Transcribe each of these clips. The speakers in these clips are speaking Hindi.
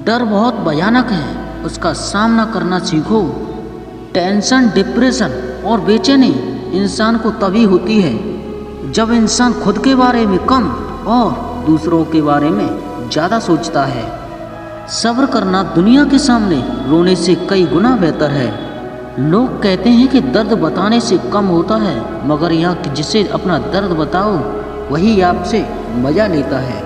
डर बहुत भयानक है, उसका सामना करना सीखो। टेंशन, डिप्रेशन और बेचैनी इंसान को तभी होती है जब इंसान खुद के बारे में कम और दूसरों के बारे में ज़्यादा सोचता है। सब्र करना दुनिया के सामने रोने से कई गुना बेहतर है। लोग कहते हैं कि दर्द बताने से कम होता है, मगर यहाँ जिसे अपना दर्द बताओ वही आपसे मज़ा लेता है।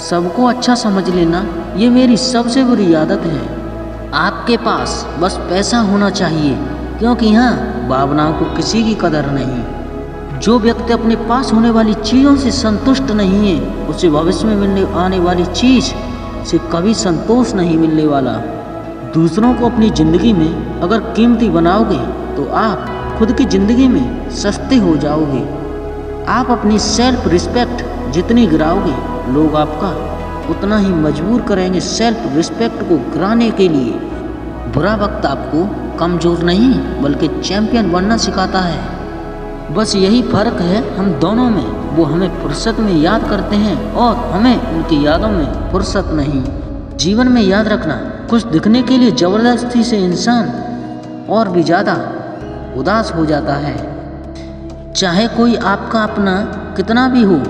सबको अच्छा समझ लेना ये मेरी सबसे बुरी आदत है। आपके पास बस पैसा होना चाहिए, क्योंकि यहाँ भावनाओं को किसी की कदर नहीं। जो व्यक्ति अपने पास होने वाली चीज़ों से संतुष्ट नहीं है, उसे भविष्य में मिलने आने वाली चीज़ से कभी संतोष नहीं मिलने वाला। दूसरों को अपनी ज़िंदगी में अगर कीमती बनाओगे तो आप खुद की ज़िंदगी में सस्ते हो जाओगे। आप अपनी सेल्फ रिस्पेक्ट जितनी गिराओगे, लोग आपका उतना ही मजबूर करेंगे सेल्फ रिस्पेक्ट को गिराने के लिए। बुरा वक्त आपको कमज़ोर नहीं बल्कि चैंपियन बनना सिखाता है। बस यही फ़र्क है हम दोनों में। वो हमें फुर्सत में याद करते हैं और हमें उनकी यादों में फुर्सत नहीं। जीवन में याद रखना, कुछ दिखने के लिए ज़बरदस्ती से इंसान और भी ज़्यादा उदास हो जाता है। चाहे कोई आपका अपना कितना भी हो,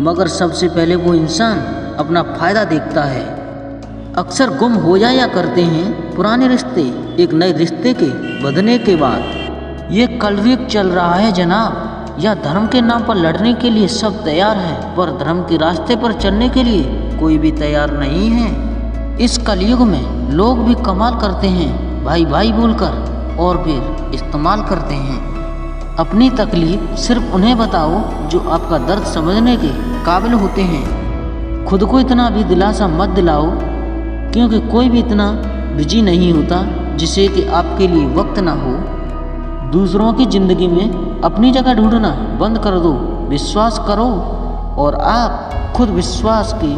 मगर सबसे पहले वो इंसान अपना फ़ायदा देखता है। अक्सर गुम हो जाया करते हैं पुराने रिश्ते एक नए रिश्ते के बदलने के बाद। ये कलयुग चल रहा है जनाब, या धर्म के नाम पर लड़ने के लिए सब तैयार है, पर धर्म के रास्ते पर चलने के लिए कोई भी तैयार नहीं है। इस कलयुग में लोग भी कमाल करते हैं, भाई भाई बोलकर, और फिर इस्तेमाल करते हैं। अपनी तकलीफ सिर्फ उन्हें बताओ जो आपका दर्द समझने के काबिल होते हैं। खुद को इतना भी दिलासा मत दिलाओ, क्योंकि कोई भी इतना बिजी नहीं होता जिसे कि आपके लिए वक्त ना हो। दूसरों की ज़िंदगी में अपनी जगह ढूंढना बंद कर दो, विश्वास करो और आप खुद विश्वास के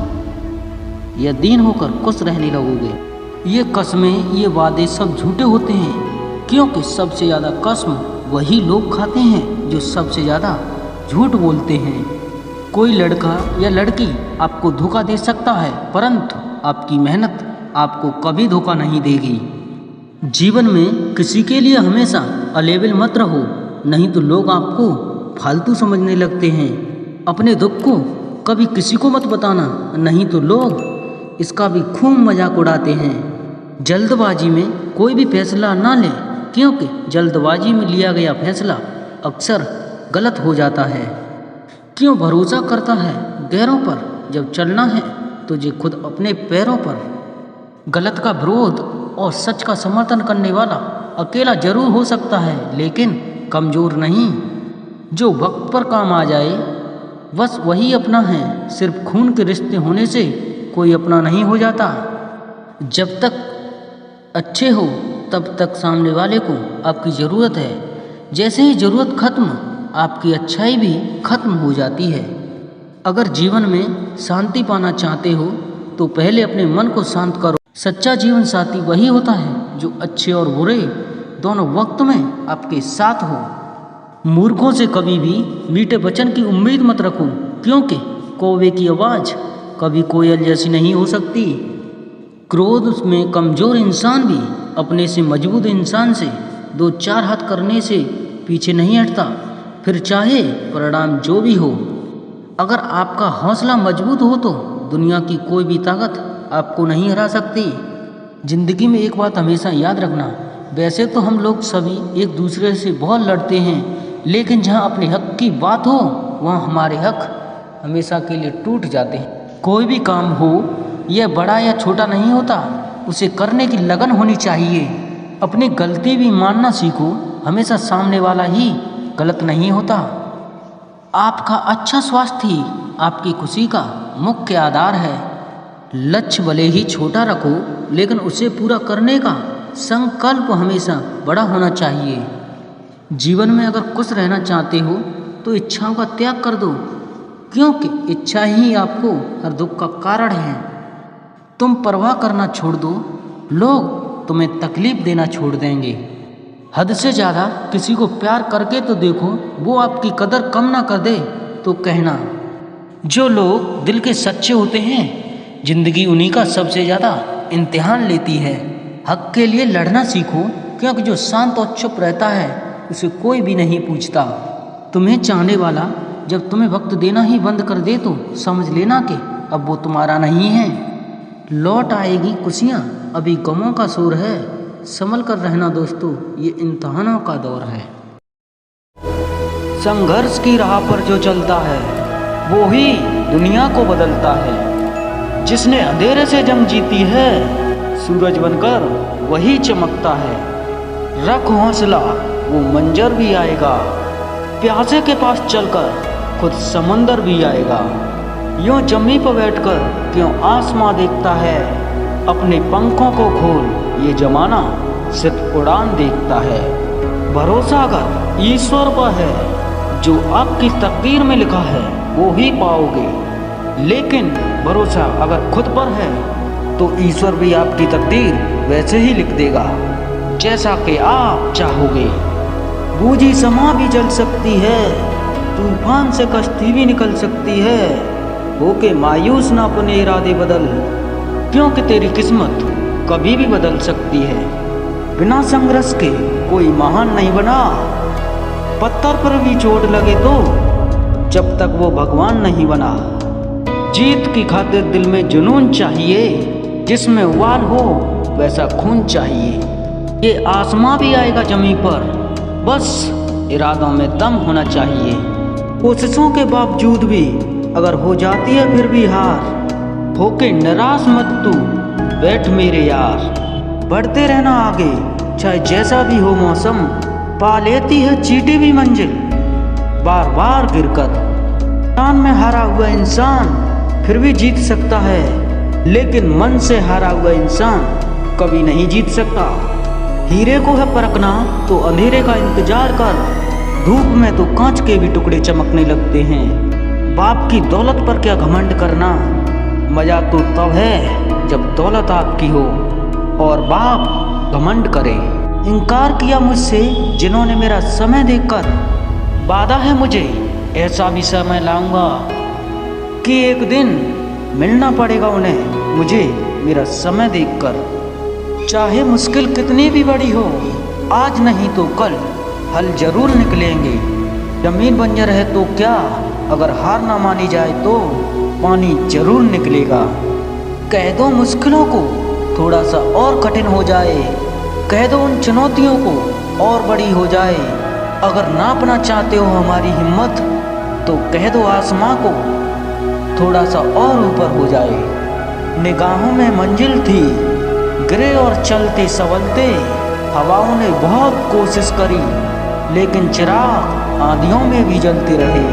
यदीन होकर खुश रहने लगोगे। ये कस्में, ये वादे सब झूठे होते हैं, क्योंकि सबसे ज़्यादा कसम वही लोग खाते हैं जो सबसे ज़्यादा झूठ बोलते हैं। कोई लड़का या लड़की आपको धोखा दे सकता है, परंतु आपकी मेहनत आपको कभी धोखा नहीं देगी। जीवन में किसी के लिए हमेशा अलेबल मत रहो, नहीं तो लोग आपको फालतू समझने लगते हैं। अपने दुख को कभी किसी को मत बताना, नहीं तो लोग इसका भी खूब मजाक उड़ाते हैं। जल्दबाजी में कोई भी फैसला ना लें, क्योंकि जल्दबाजी में लिया गया फैसला अक्सर गलत हो जाता है। क्यों भरोसा करता है गैरों पर, जब चलना है तुझे खुद अपने पैरों पर। गलत का विरोध और सच का समर्थन करने वाला अकेला जरूर हो सकता है, लेकिन कमज़ोर नहीं। जो वक्त पर काम आ जाए बस वही अपना है। सिर्फ खून के रिश्ते होने से कोई अपना नहीं हो जाता। जब तक अच्छे हो तब तक सामने वाले को आपकी ज़रूरत है। जैसे ही ज़रूरत खत्म, आपकी अच्छाई भी खत्म हो जाती है। अगर जीवन में शांति पाना चाहते हो तो पहले अपने मन को शांत करो। सच्चा जीवन साथी वही होता है जो अच्छे और बुरे दोनों वक्त में आपके साथ हो। मूर्खों से कभी भी मीठे वचन की उम्मीद मत रखो, क्योंकि कौवे की आवाज़ कभी कोयल जैसी नहीं हो सकती। क्रोध में कमज़ोर इंसान भी अपने से मजबूत इंसान से दो चार हाथ करने से पीछे नहीं हटता, फिर चाहे परिणाम जो भी हो। अगर आपका हौसला मजबूत हो तो दुनिया की कोई भी ताकत आपको नहीं हरा सकती। ज़िंदगी में एक बात हमेशा याद रखना, वैसे तो हम लोग सभी एक दूसरे से बहुत लड़ते हैं, लेकिन जहाँ अपने हक की बात हो वहाँ हमारे हक हमेशा के लिए टूट जाते हैं। कोई भी काम हो, यह बड़ा या छोटा नहीं होता, उसे करने की लगन होनी चाहिए। अपनी गलती भी मानना सीखो, हमेशा सामने वाला ही गलत नहीं होता। आपका अच्छा स्वास्थ्य ही आपकी खुशी का मुख्य आधार है। लक्ष्य भले ही छोटा रखो, लेकिन उसे पूरा करने का संकल्प हमेशा बड़ा होना चाहिए। जीवन में अगर खुश रहना चाहते हो तो इच्छाओं का त्याग कर दो, क्योंकि इच्छा ही आपको हर दुख का कारण है। तुम परवाह करना छोड़ दो, लोग तुम्हें तकलीफ देना छोड़ देंगे। हद से ज़्यादा किसी को प्यार करके तो देखो, वो आपकी कदर कम ना कर दे तो कहना। जो लोग दिल के सच्चे होते हैं, जिंदगी उन्हीं का सबसे ज़्यादा इम्तिहान लेती है। हक के लिए लड़ना सीखो, क्योंकि जो शांत और चुप रहता है उसे कोई भी नहीं पूछता। तुम्हें चाहने वाला जब तुम्हें वक्त देना ही बंद कर दे तो समझ लेना कि अब वो तुम्हारा नहीं है। लौट आएगी खुशियाँ, अभी गमों का शोर है। संभल कर रहना दोस्तों, ये इम्तिहानों का दौर है। संघर्ष की राह पर जो चलता है वो ही दुनिया को बदलता है। जिसने अंधेरे से जंग जीती है, सूरज बनकर वही चमकता है। रख हौसला, वो मंजर भी आएगा। प्यासे के पास चलकर खुद समंदर भी आएगा। यूं जमी पर बैठकर क्यों आसमां देखता है। अपने पंखों को खोल, ये जमाना सिर्फ उड़ान देखता है। भरोसा अगर ईश्वर पर है, जो आपकी तकदीर में लिखा है वो ही पाओगे। लेकिन भरोसा अगर खुद पर है तो ईश्वर भी आपकी तकदीर वैसे ही लिख देगा जैसा कि आप चाहोगे। बूझी समा भी जल सकती है, तूफान से कश्ती भी निकल सकती है। होके मायूस ना अपने इरादे बदल, क्योंकि तेरी किस्मत कभी भी बदल सकती है। बिना संघर्ष के कोई महान नहीं बना। पत्थर पर भी चोट लगे तो जब तक वो भगवान नहीं बना। जीत की खातिर दिल में जुनून चाहिए, जिसमें उबाल हो वैसा खून चाहिए। ये आसमां भी आएगा जमीन पर, बस इरादों में दम होना चाहिए। कोशिशों के बावजूद भी अगर हो जाती है फिर भी हार, होके निराश मत तू बैठ मेरे यार। बढ़ते रहना आगे चाहे जैसा भी हो मौसम, पा लेती है चींटी भी मंजिल बार बार गिरकर। मैदान में हारा हुआ इंसान फिर भी जीत सकता है, लेकिन मन से हारा हुआ इंसान कभी नहीं जीत सकता। हीरे को है परखना तो अंधेरे का इंतजार कर। धूप में तो कांच के भी टुकड़े चमकने लगते हैं। बाप की दौलत पर क्या घमंड करना, मजा तो तब है जब दौलत आपकी हो और बाप घमंड करे। इनकार किया मुझसे जिन्होंने मेरा समय देखकर, वादा है मुझे ऐसा भी समय लाऊंगा कि एक दिन मिलना पड़ेगा उन्हें मुझे मेरा समय देखकर। चाहे मुश्किल कितनी भी बड़ी हो, आज नहीं तो कल हल जरूर निकलेंगे। जमीन बंजर है तो क्या, अगर हार ना मानी जाए तो पानी जरूर निकलेगा। कह दो मुश्किलों को थोड़ा सा और कठिन हो जाए, कह दो उन चुनौतियों को और बड़ी हो जाए। अगर नापना चाहते हो हमारी हिम्मत तो कह दो आसमां को थोड़ा सा और ऊपर हो जाए। निगाहों में मंजिल थी, गिरे और चलते संवलते। हवाओं ने बहुत कोशिश करी, लेकिन चिराग आंधियों में भी जलते रहे।